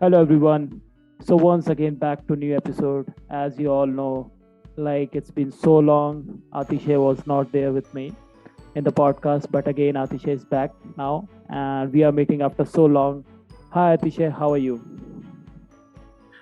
Hello everyone. So once again back to new episode. As you all know, like it's been so long. Atishay was not there with me in the podcast, but again Atishay is back now and we are meeting after so long. Hi Atishay, how are you?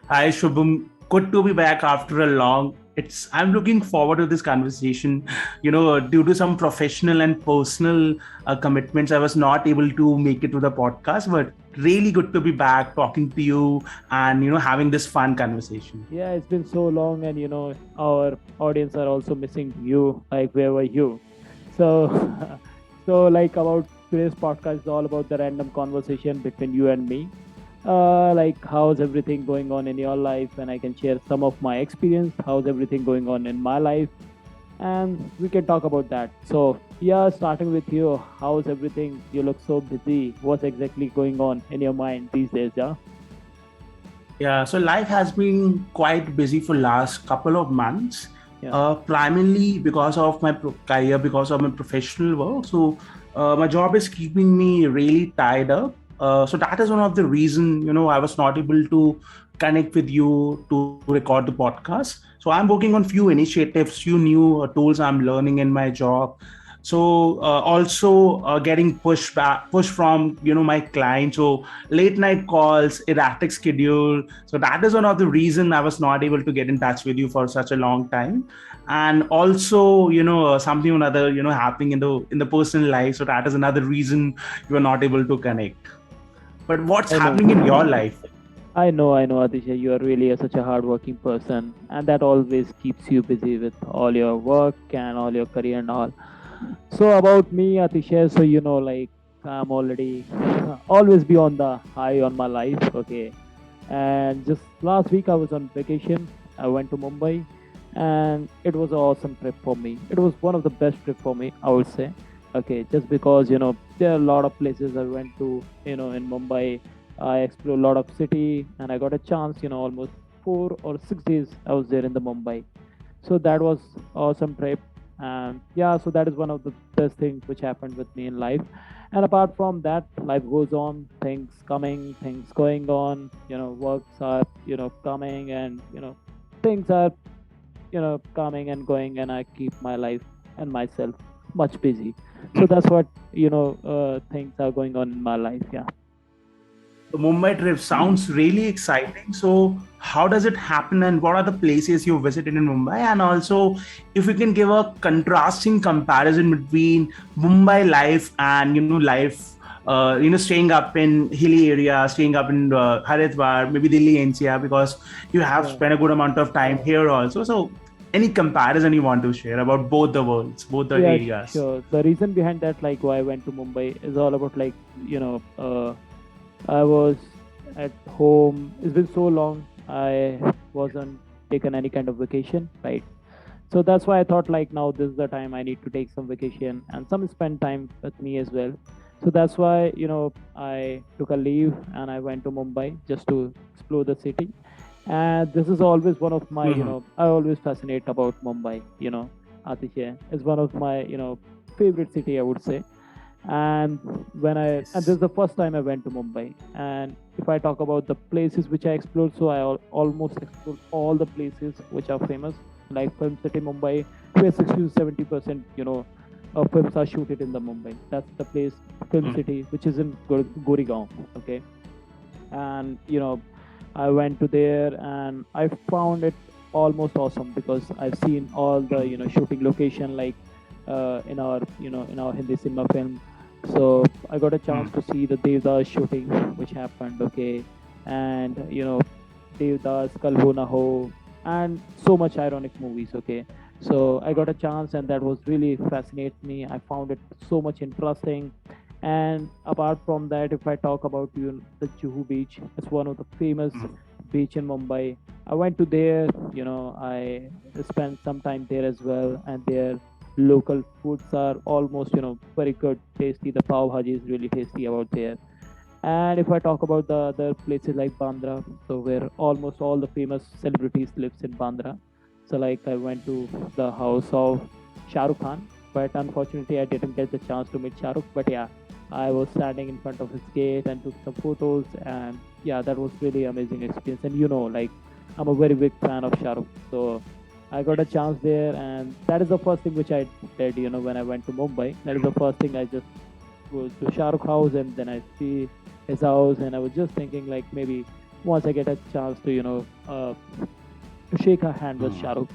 Hi Shubham, good to be back after a long. It's I'm looking forward to this conversation. Due to some professional and personal commitments, I was not able to make it to the podcast, but really good to be back talking to you and having this fun conversation. Yeah, it's been so long and our audience are also missing you. Like where were you? So so like about today's podcast is all about the random conversation between you and me. Like how's everything going on in your life, and I can share some of my experience. How's everything going on in my life, and we can talk about that. So yeah, starting with you, how's everything? You look so busy. What's exactly going on in your mind these days? Yeah. Yeah, so life has been quite busy for last couple of months, Yeah. primarily because of my career, because of my professional work. So my job is keeping me really tied up. So that is one of the reason I was not able to connect with you to record the podcast. So I'm working on few initiatives, few new tools I'm learning in my job. So also getting push from my client. So late night calls, erratic schedule. So that is one of the reason I was not able to get in touch with you for such a long time. And also something or another happening in the personal life. So that is another reason you are not able to connect. But what's I know. happening in your life? I know, Atisha, you are really such a hardworking person, and that always keeps you busy with all your work and all your career and all. So about me, Atisha, so like I'm already always be on the high on my life, okay. And just last week I was on vacation. I went to Mumbai, and it was an awesome trip for me. It was one of the best trip for me, I would say. Okay, just because there are a lot of places I went to, in Mumbai. I explored a lot of city, and I got a chance, almost 4 or 6 days I was there in the Mumbai. So that was awesome trip. And yeah, so that is one of the best things which happened with me in life. And apart from that, life goes on, things coming, things going on, works are coming, and things are coming and going, and I keep my life and myself much busy. So that's what things are going on in my life. Yeah. The Mumbai trip sounds really exciting. So, how does it happen, and what are the places you visited in Mumbai? And also, if you can give a contrasting comparison between Mumbai life and life, staying up in hilly area, staying up in Haridwar, maybe Delhi NCR, because you have Yeah. spent a good amount of time here also. So, any comparison you want to share about both the worlds, both the Yeah, areas? sure. The reason behind that, like why I went to Mumbai, is all about like I was at home. It's been so long. I wasn't taken any kind of vacation, right? So that's why I thought like now this is the time I need to take some vacation and some spend time with me as well. So that's why I took a leave and I went to Mumbai just to explore the city. And this is always one of my Mm-hmm. I always fascinate about Mumbai. Atishay is one of my favorite city, I would say. And this is the first time I went to Mumbai. And if I talk about the places which I explored, so I almost explored all the places which are famous, like Film City Mumbai, where 60 to 70% films are shooted in the Mumbai. That's the place, Film City, which is in Goregaon. Okay. And I went to there and I found it almost awesome because I've seen all the shooting location, like in our Hindi cinema film. So I got a chance to see the Devdas shooting which happened, okay, and Devdas, Kalho Na Ho, and so much ironic movies, okay. So I got a chance, and that was really fascinates me. I found it so much interesting. And apart from that, if I talk about the Juhu Beach, it's one of the famous beach in Mumbai. I went to there, I spent some time there as well, and their local foods are almost very good, tasty. The pav bhaji is really tasty about there. And if I talk about the other places like Bandra, so where almost all the famous celebrities lives in Bandra. So like I went to the house of Shah Rukh Khan, but unfortunately I didn't get the chance to meet Shah Rukh. But yeah, I was standing in front of his gate and took some photos, and yeah, that was really amazing experience. And like I'm a very big fan of Shahrukh, so I got a chance there, and that is the first thing which I did. When I went to Mumbai, that is the first thing I just go to Shahrukh house, and then I see his house, and I was just thinking like maybe once I get a chance to to shake her hand with Hmm. Shahrukh.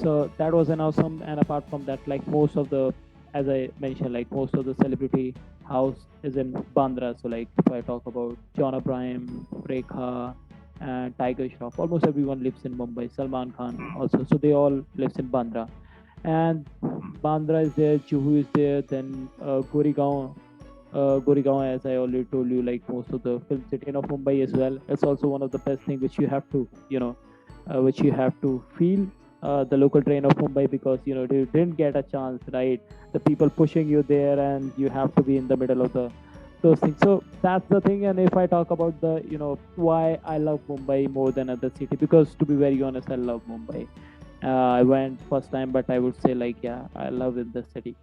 So that was an awesome. And apart from that, like most of the, as I mentioned, like most of the celebrity house is in Bandra. So like if I talk about John Abraham, Rekha, and Tiger Shroff, almost everyone lives in Mumbai. Salman Khan also. So they all lives in Bandra. And Bandra is there, Juhu is there, then Goregaon, as I already told you, like most of the film city of Mumbai as well. It's also one of the best thing which you have to, which you have to feel the local train of Mumbai, because you didn't get a chance, right? The people pushing you there, and you have to be in the middle of the those things. So that's the thing. And if I talk about the, why I love Mumbai more than other city, because to be very honest, I love Mumbai. I went first time, but I would say like yeah, I love in the city.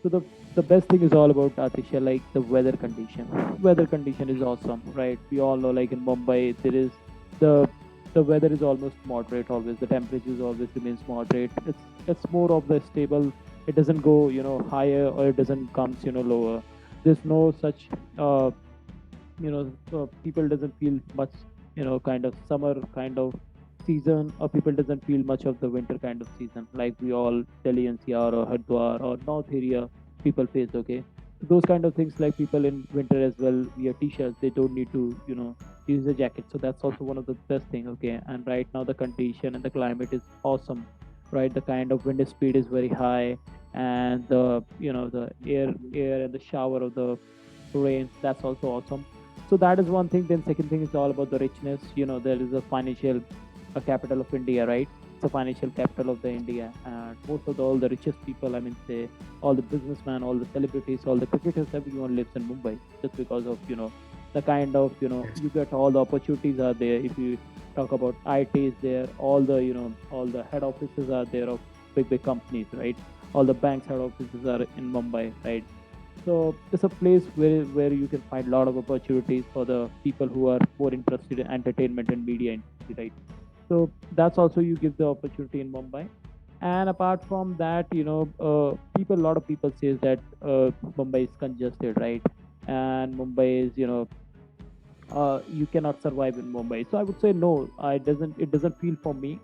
So the best thing is all about Atisha, like the weather condition. Weather condition is awesome, right? We all know like in Mumbai there is the the weather is almost moderate always. The temperatures always remains moderate. It's more of the stable. It doesn't go higher, or it doesn't comes lower. There's no such people doesn't feel much kind of summer kind of season, or people doesn't feel much of the winter kind of season like we all Delhi NCR or Hardwar or North area people face. Okay, so those kind of things, like people in winter as well wear t-shirts, they don't need to use a jacket. So that's also one of the best thing. Okay, and right now the condition and the climate is awesome, right? The kind of wind speed is very high, and the the air and the shower of the rain, that's also awesome. So that is one thing. Then second thing is all about the richness. There is a financial capital of India, right? It's a financial capital of the India, and most of all the richest people, I mean, say all the businessmen, all the celebrities, all the cricketers, everyone lives in Mumbai, just because of the kind of Yes. you get all the opportunities are there. If you talk about IT is there, all the all the head offices are there of big companies, right? All the banks head offices are in Mumbai, right? So it's a place where you can find a lot of opportunities for the people who are more interested in entertainment and media industry, right? So that's also you give the opportunity in Mumbai. And apart from that, a lot of people says that Mumbai is congested, right? And Mumbai is, you cannot survive in Mumbai. So I would say no, it doesn't feel for me.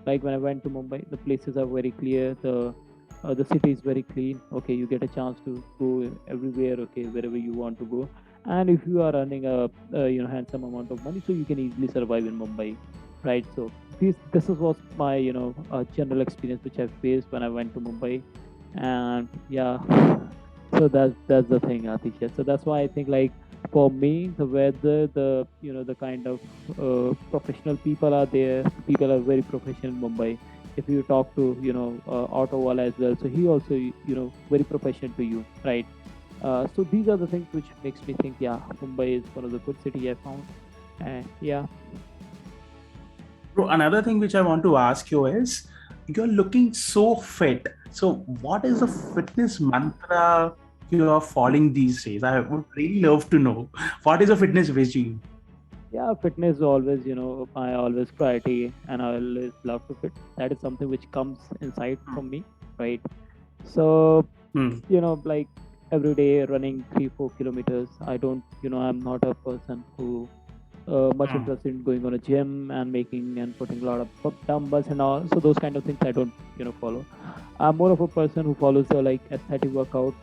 Like when I went to Mumbai, the places are very clear. The city is very clean. Okay, you get a chance to go everywhere. Okay, wherever you want to go. And if you are earning a handsome amount of money, so you can easily survive in Mumbai, right? So this is was my general experience which I faced when I went to Mumbai, and yeah, so that's the thing, Atisha. So that's why I think like for me, the weather, the the kind of professional people are there. People are very professional in Mumbai. If you talk to auto wala as well, so he also very professional to you, right? So these are the things which makes me think, yeah, Mumbai is one of the good city I found, and yeah. Bro, another thing which I want to ask you is you're looking so fit. So, what is the fitness mantra you are following these days? I would really love to know. What is a fitness regime? Yeah, fitness is always, my always priority, and I always love to fit. That is something which comes inside from me, right? So, Hmm. like every day running 3 4 kilometers. I don't, I'm not a person who much Hmm. interested in going on a gym and making and putting a lot of dumbbells and all. So those kind of things I don't, follow. I'm more of a person who follows the like athletic workout,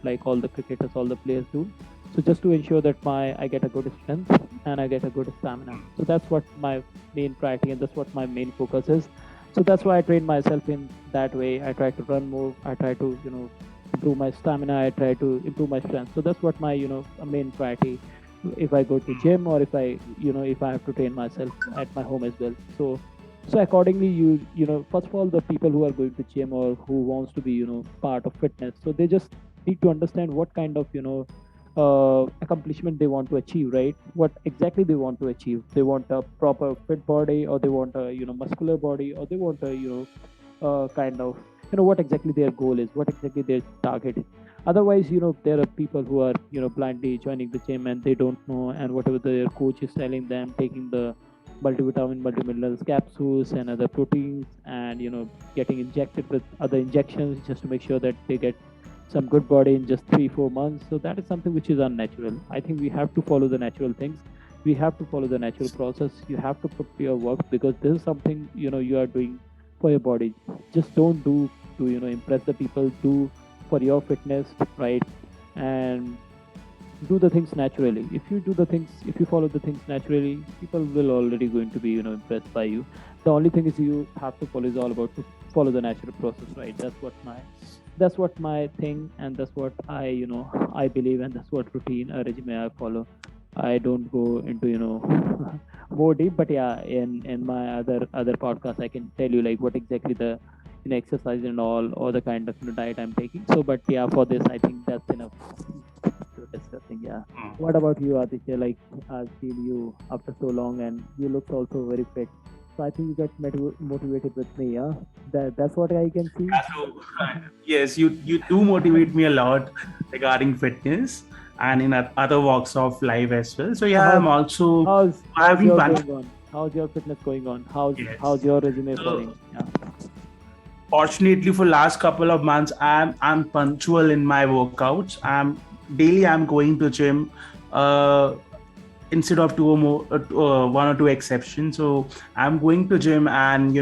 like all the cricketers, all the players do. So just to ensure that I get a good strength and I get a good stamina. So that's what my main priority and that's what my main focus is. So that's why I train myself in that way. I try to run more. I try to improve my stamina. I try to improve my strength. So that's what my main priority. If I go to gym, or if I if I have to train myself at my home as well. So accordingly, first of all, the people who are going to gym or who wants to be part of fitness, so they just need to understand what kind of accomplishment they want to achieve, right? What exactly they want to achieve. They want a proper fit body, or they want a muscular body, or they want a kind of what exactly their goal is, what exactly their target is. Otherwise, there are people who are, blindly joining the gym and they don't know, and whatever their coach is telling them, taking the multivitamin, multiminerals capsules and other proteins, and getting injected with other injections just to make sure that they get some good body in just 3 4 months. So that is something which is unnatural. I think we have to follow the natural things. We have to follow the natural process. You have to put your work, because this is something you are doing for your body. Just don't do to impress the people. Do for your fitness, right? And do the things naturally. If you follow the things naturally, people will already going to be impressed by you. The only thing is you have to follow is all about to follow the natural process, right? That's what my thing, and that's what I believe, and that's what routine regimen I follow. I don't go into more deep, but yeah, in my other podcast, I can tell you like what exactly the exercise and all, or the kind of diet I'm taking. So, but yeah, for this, I think that's enough to discussing. Yeah. What about you, Aditya? Like, I've seen you after so long, and you look also very fit. So I think you get motivated with me. Yeah, that's what I can see. Yeah, so, yes, you do motivate me a lot regarding fitness and in other walks of life as well. So So yeah, I'm also how's having your fun. going on? How's your fitness going on? How's Yes. your resume So falling? Yeah. fortunately, for last couple of months, I'm punctual in my workouts. I'm going to gym. Uh, Instead of two or more, one or two exceptions. So I'm going to gym, and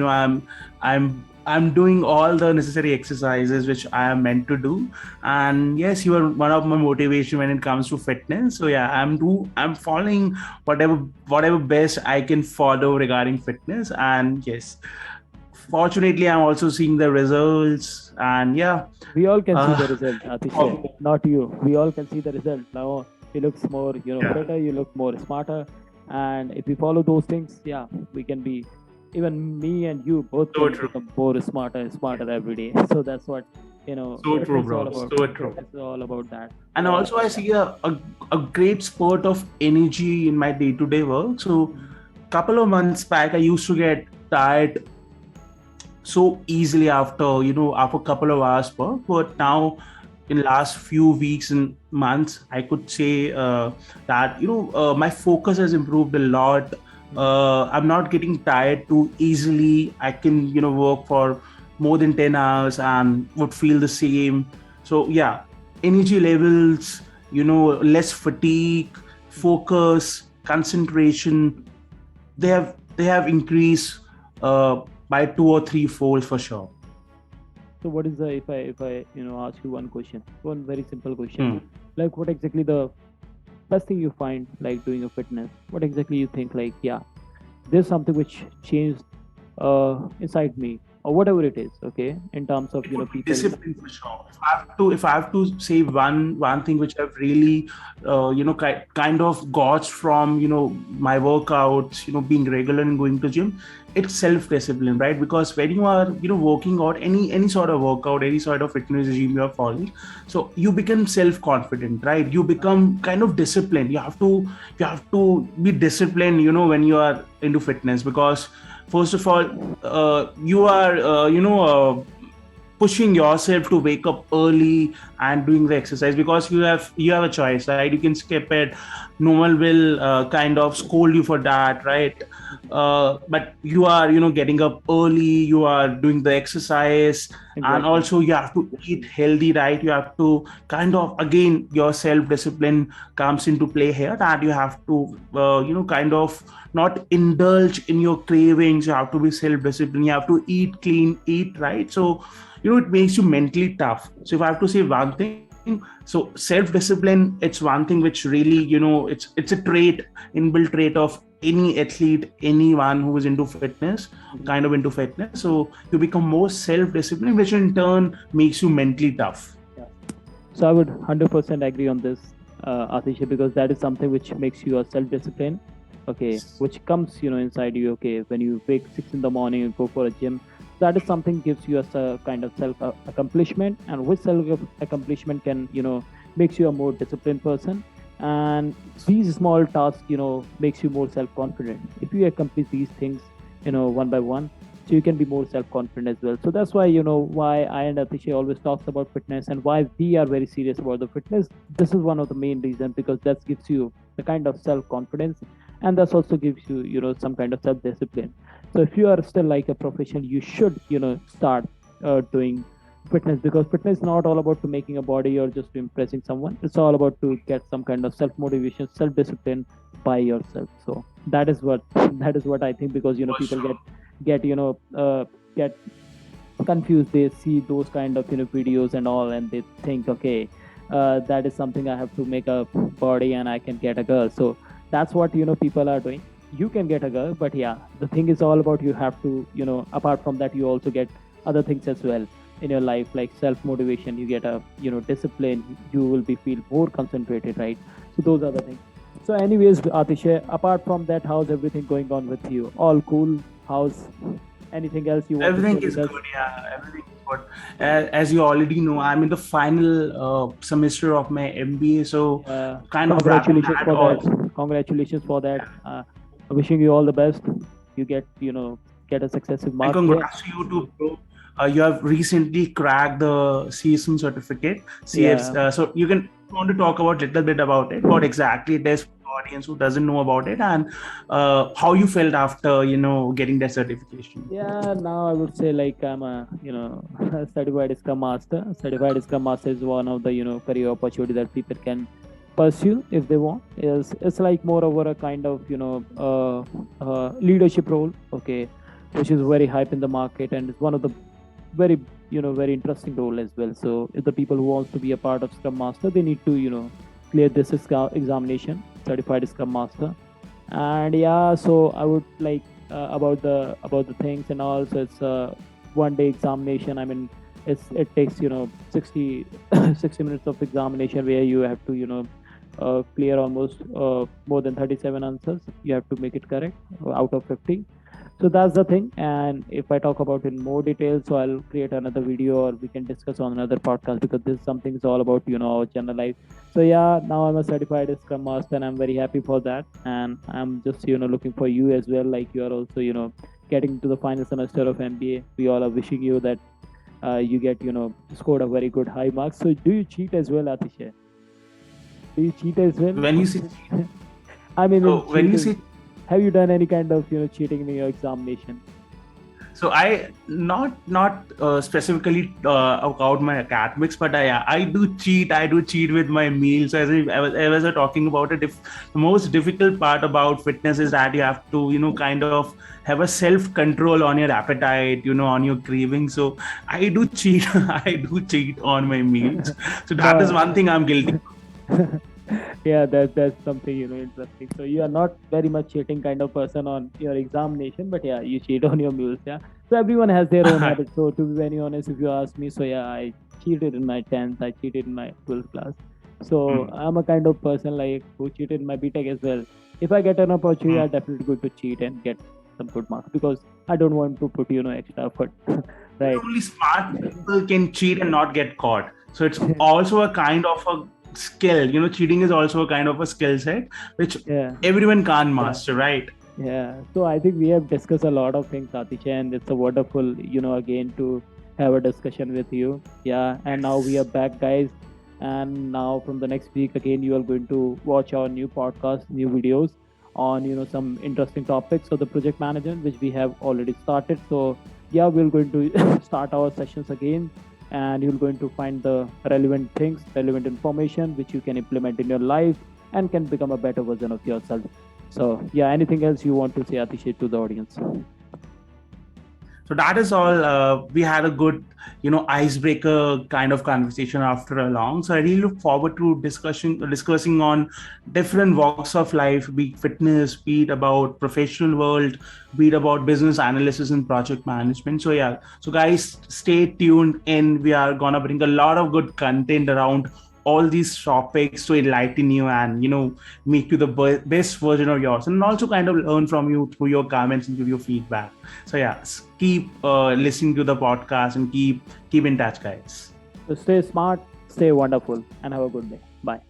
I'm doing all the necessary exercises which I am meant to do. And yes, you are one of my motivation when it comes to fitness. So yeah, I'm following whatever best I can follow regarding fitness. And yes, fortunately, I'm also seeing the results. And yeah, We all can see uh, the result, Atishay. oh, Not you. We all can see the result. Now he looks more, yeah, fitter. You look more smarter. And if we follow those things, yeah, we can be. Even me and you both so can true, become more smarter and smarter every day. So that's what so true, fitness is all bro, about. so true. Fitness is all about that. And also I see a great spurt of energy in my day-to-day work. So Mhm. couple of months back I used to get tired so easily after a couple of hours work, but now in last few weeks and months I could say that my focus has improved a lot. Mhm. I'm not getting tired too easily. I can work for more than 10 hours and would feel the same. So yeah, energy levels, less fatigue, focus, concentration, they have increased by two or three folds for sure. So what is the if I ask you one question, one very simple question, Hmm. like what exactly the best thing you find like doing a fitness? What exactly you think like, yeah, there's something which changed inside me, or whatever it is, okay, in terms of It would be people. discipline for sure. If I have to say one thing which I've really kind of got from my workouts, being regular and going to gym, it's self discipline, right? Because when you are working out any sort of workout, any sort of fitness regime you are following, so you become self confident, right? You become kind of disciplined. You have to be disciplined, when you are into fitness, because first of all, you are pushing yourself to wake up early and doing the exercise, because you have a choice, right? You can skip it. No one will kind of scold you for that, right? But you are getting up early, you are doing the exercise, and Exactly. also you have to eat healthy, right? You have to kind of, again, your self discipline comes into play here, that you have to kind of not indulge in your cravings. You have to be self disciplined, you have to eat clean, eat right. So it makes you mentally tough. So if I have to say one thing, so self discipline, it's one thing which really it's a trait, inbuilt trait of any athlete, anyone who is into fitness, Mhm. kind of into fitness. So you become more self disciplined, which in turn makes you mentally tough. Yeah. So I would 100% agree on this, Atisha, because that is something which makes you a self-discipline, okay, which comes, inside you, okay, when you wake 6 in the morning and go for a gym. That is something gives you a kind of self accomplishment, and with self accomplishment can, makes you a more disciplined person. And these small tasks, makes you more self-confident. If you accomplish these things, one by one, so you can be more self-confident as well. So that's why, why I and Atishay always talks about fitness, and why we are very serious about the fitness. This is one of the main reasons, because that gives you the kind of self-confidence, and that also gives you, some kind of self-discipline. So if you are still like a professional, you should, start doing fitness, because fitness is not all about to making a body or just to impressing someone. It's all about to get some kind of self-motivation, self-discipline by yourself. So that is what that is what I think, because For people sure. get get confused. They see those kind of videos and all, and they think, okay, that is something I have to make a body and I can get a girl. So that's what people are doing. You can get a girl, but yeah, the thing is all about, you have to, apart from that, you also get other things as well in your life, like self motivation. You get a discipline. You will be feel more concentrated, right? So those are the things. So anyways, Atishay, apart from that, how's everything going on with you? All cool? How's anything else you want to Everything share with is us? good. Yeah, everything is good. As you already know, I'm in the final semester of my MBA, so Yeah, kind of wrapping congratulations that for that. all. Congratulations for that. Wishing you all the best. You get a successive And marks there. congrats to you too, bro. You have recently cracked the CSM certificate, CFs. Yeah, So you can want to talk about little bit about it, what exactly it is for the audience who doesn't know about it, and how you felt after getting that certification. yeah. Now I would say, like, I'm a certified Scrum Master. Certified Scrum Master is one of the career opportunity that people can pursue if they want. It's like more over a kind of leadership role, okay, which is very hype in the market, and it's one of the very very interesting role as well. So if the people who wants to be a part of Scrum Master, they need to clear this examination, certified Scrum Master. And yeah, so I would like, about the things and all. So it's a 1 day examination. I mean, it takes 60 60 minutes of examination, where you have to clear almost more than 37 answers. You have to make it correct out of 50. So that's the thing. And if I talk about in more detail, so I'll create another video, or we can discuss on another podcast, because this is something is all about our general life. So yeah, now I'm a certified Scrum Master, and I'm very happy for that. And I'm just looking for you as well, like you are also getting to the final semester of MBA. We all are wishing you that you get scored a very good high marks. So do you cheat as well, Atishay? Do you cheat as well? When you say I mean, in so, when you cheating, say have you done any kind of cheating in your examination? So I not specifically about my academics, but I do cheat. I do cheat with my meals. As I was talking about it, if the most difficult part about fitness is that you have to kind of have a self control on your appetite, on your craving. So I do cheat. I do cheat on my meals. So that is No. one thing I'm guilty. Yeah, that's something interesting. So you are not very much cheating kind of person on your examination, but yeah, you cheat on your meals. Yeah. So everyone has their own habits. So to be very honest, if you ask me, so yeah, I cheated in my 10th. I cheated in my 12th class. So Hmm. I'm a kind of person like who cheated in my BTech as well. If I get an opportunity, Hmm. I'm definitely going to cheat and get some good marks, because I don't want to put extra effort. Right. Only smart people can cheat and not get caught. So it's also a kind of a skill. Cheating is also a kind of a skill set which Yeah. everyone can't master, right? Yeah, so I think we have discussed a lot of things, Atisha, and it's a wonderful, again to have a discussion with you. Yeah, and now we are Yes. back, guys. And now from the next week, again, you are going to watch our new podcast, new videos on, some interesting topics of the project management, which we have already started. So yeah, we're going to start our sessions again, and you're going to find the relevant things, relevant information, which you can implement in your life and can become a better version of yourself. So yeah, anything else you want to say, Atishay, to the audience? So that is all. We had a good, icebreaker kind of conversation after a long. So I really look forward to discussing on different walks of life, be it fitness, be it about professional world, be it about business analysis and project management. So yeah, so guys, stay tuned in. We are gonna bring a lot of good content around all these topics to enlighten you and make you the best version of yours, and also kind of learn from you through your comments and give you feedback. So yeah, keep listening to the podcast and keep in touch, guys. So stay smart, stay wonderful, and have a good day. Bye.